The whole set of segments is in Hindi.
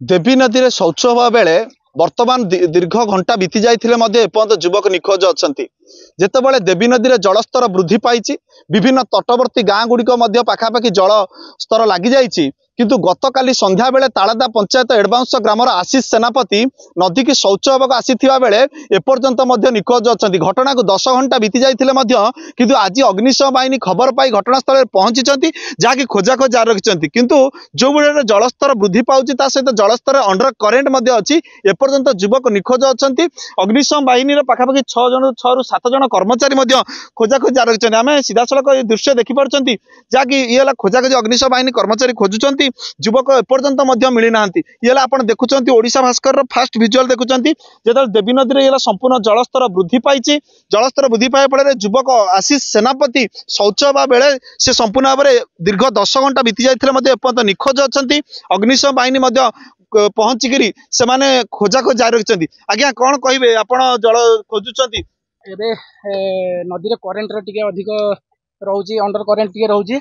देवी नदी में शौच हवा बेले वर्तमान दीर्घ घंटा बीती जाइथिले मध्ये एपर्यंत युवक निखोज अछंती। जेतेबेले देवी नदी में जलस्तर वृद्धि पाई विभिन्न तटवर्ती गाँ गुड़िक पाखापाखि जल स्तर लगी जाइछि किंतु गतकाली संध्या बेले तालदा पंचायत एडबाउंस ग्रामर आशीष सेनापति नदी की शौच होगा आसीथिबा बेले एपर्यंत निखोज अछंती। घटना को 10 घंटा बीती जाइथिले मध्ये किंतु आज अग्निशम बाहिनी खबर पाई घटनास्थल पहुंची जहाँकि खोजाखोज जारी रखिंट किंतु जो भाई जलस्तर वृद्धि पाउछि ता सहित जलस्तर अंडर करेन्ट अच्छी एपर्यंत युवक निखोज अछंती। अग्निशम बाहिनी पाखापाखि 6 रु 7 जन कर्मचारी खोजाखोज जारी रखिंट। आम सीधासलख दृश्य देखिपुं जहाँकि ये खोजाखोज अग्निशम बाहिनी कर्मचारी खोजुंट युवक एपर्यंत मिली ना। ये आप देखुं ओडिशा भास्कर फास्ट विजुअल देखुं जो देवी नदी में संपूर्ण जलस्तर वृद्धि पाई जलस्तर वृद्धि पाए फल युवक आशीष सेनापति शौच हवा बेले से संपूर्ण भाव में दीर्घ 10 घंटा बीती जाते एपर्यंत निखोज अछंती। अग्निशम बाहिनी पहुंचिकी से खोजाखोज जारी रखिंट। आज्ञा कौन कहे आप जल खोजुंट नदी करेन्ट टिके अधिक रोचे अंडर करेन्ट टिके रोचे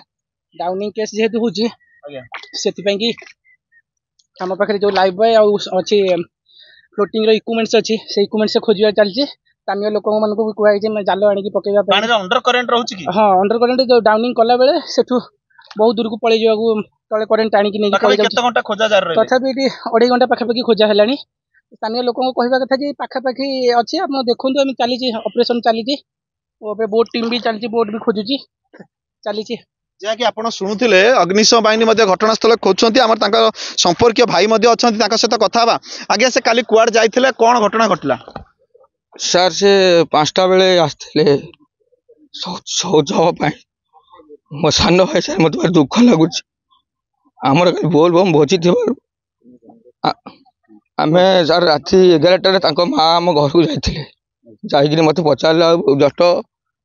डाउनिंग केस जेहेतु होची से आम पाखे जो लाइफ बॉय अच्छी फ्लोटिंग इक्विपमेंट्स अच्छी से इक्विपमेंट्स खोजा चलती। स्थानीय लोक मानक कहुई जाल आनिक पकड़ा अंडर करेन्ट रोचे हाँ अंडर करेन्ट जो डाउनिंग कला बेले सेठू बहुत दूर को पड़े जावाक तले करेन्ट आनिक तथापि 2.5 घंटा पाखापाखि खोजा है। स्थानीय लोक कहवा कथा कि पाखापाखि अच्छे आप देखो चली ऑपरेशन चली बोट टीम भी चलती बोट भी खोजुची चली जहाँकि आप शुणुले अग्निशम बाहिनी घटनास्थल खोजुंट आम संपर्क भाई अच्छा सहित कथा आज्ञा से काली कुआड़ जाइए कौन घटना घटला सर से 5टा बेले आसते शौच हाँ मो सान भाई सर मत दुख लगुच आमर बोल बम भोजी थी आम सर राति 11टार माँ आम घर को जाइए मत पचारा जस्ट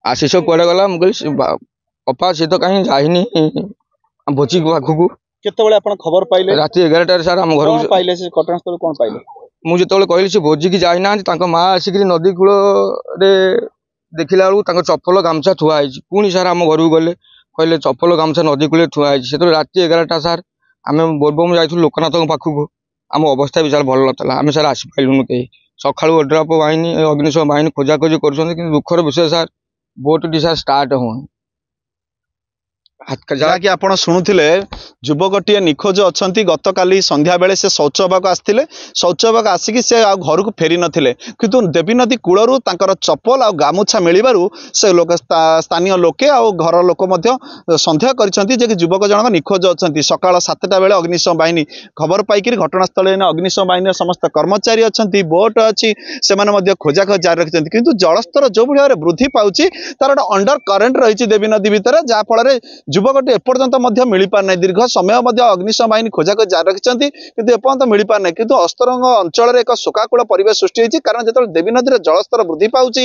आशीष कड़े गला मुझे अपा सी तो कहीं जाइनी भोजी पाखक केतबेले आपण खबर पाइले राति 11टार सर आम घर को पाइले से घटनास्थल कौन पाइले मुझे जो कहली से भोजी की जाइना माँ आसिक नदी कूल देखला बेलू चप्पल गामछा थुआई पुणी सार आम घर को गले कहले चप्पल गामछा नदी कूल थुआई से राति 11टा सार आम बोलबम जाइलु लोकनाथ पाखक आम अवस्था भी सार भल ना आम सार आसपारूँ कहीं सका ओड्राफ बाहिनी अग्निशम बाहिनी खोजाखोजी कर दुखर विषय सार बोट टी सार स्टार्ट हो जहाँकि आप शुणुले युवकटीए निखोज अछंती। गतकाली संध्या बेले से शौच हवाक आसते शौच हवाक आसिक से घर को फेरी नथिले किंतु देवी नदी कूलू चप्पल आ गामुछा मिलू से स्थानीय लोके आ घर लोक सन्देह कर युवक जनक निखोज अछंती। सकाळ 7टा बेले अग्निशम बाहिनी खबर पाइक घटनास्थल अग्निशम बाहिनी समस्त कर्मचारी अच्छी बोट अच्छी से खोजाखोज जारी रखिंट किंतु जलस्तर जो भाव में वृद्धि पाँच तार गोटे अंडर करेन्ट रही देवी नदी भितर जहाँफल युवकटी एपर्यंत मिल पार नहीं। दीर्घ समय अग्निशम बाहिनी खोजाखोज जारी रखिंट किंतु एपर्यंत मिल पार नहीं किंतु अस्तरंग अंचल एक शोकाकूल परिवेश सृष्टि होती कारण जो देवी नदी में जलस्तर वृद्धि पाँच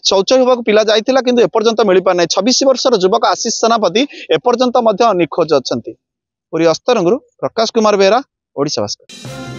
शौच होगा पिला जाइला किंतु एपर्यंत मिल पार नहीं। 26 वर्षर युवक आशीष सेनापति एपर्यंत निखोज अछंती। पुरी अस्तरंगरू प्रकाश कुमार बेहरा, ओडिशा भास्कर।